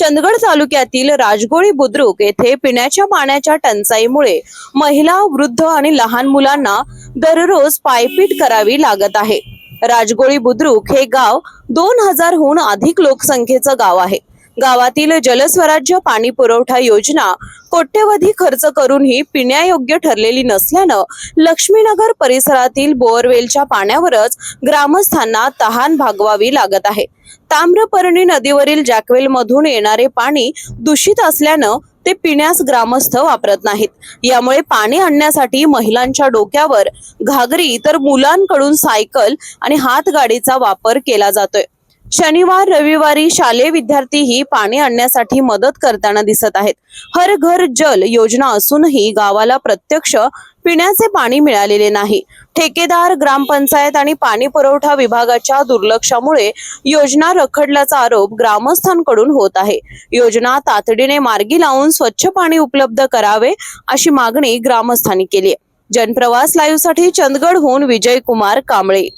चंदगड तालुक्यातील राजगोळी बुद्रुक येथे पिण्याच्या पाण्याच्या टंचाईमुळे महिला, वृद्ध आणि लहान मुलांना दररोज पायपीट करावी लागत आहे। राजगोळी बुद्रुक हे गाव 2000 हून अधिक लोकसंख्येचं गाव आहे। गावातील जलस्वराज्य पाणी पुरवठा योजना कोट्यवधी खर्च करूनही पिण्यायोग्य ठरलेली नसल्यानं लक्ष्मीनगर परिसरातील बोअरवेलच्या पाण्यावरच ग्रामस्थांना तहान भागवावी लागत आहे। ताम्रपर्णी नदीवरील जॅकवेल मधून येणारे पाणी दूषित असल्यानं ते पिण्यास ग्रामस्थ वापरत नाहीत। यामुळे पाणी आणण्यासाठी महिलांच्या डोक्यावर घागरी तर मुलांकडून सायकल आणि हातगाडीचा वापर केला जातोय। शनिवार रविवारी शालेय विद्यार्थीही पाणी आणण्यासाठी मदत करताना दिसत आहेत। हर घर जल योजना असूनही गावाला प्रत्यक्ष पिण्याचे पाणी मिळालेले नाही। ठेकेदार, ग्रामपंचायत आणि पाणी पुरवठा विभागाच्या दुर्लक्षामुळे योजना रखडल्याचा आरोप ग्रामस्थांकडून होत आहे। योजना तातडीने मार्गी लावून स्वच्छ पाणी उपलब्ध करावे अशी मागणी ग्रामस्थांनी केली आहे। जनप्रवास लाईव्ह साठी चंदगडहून विजय कुमार कांबळे।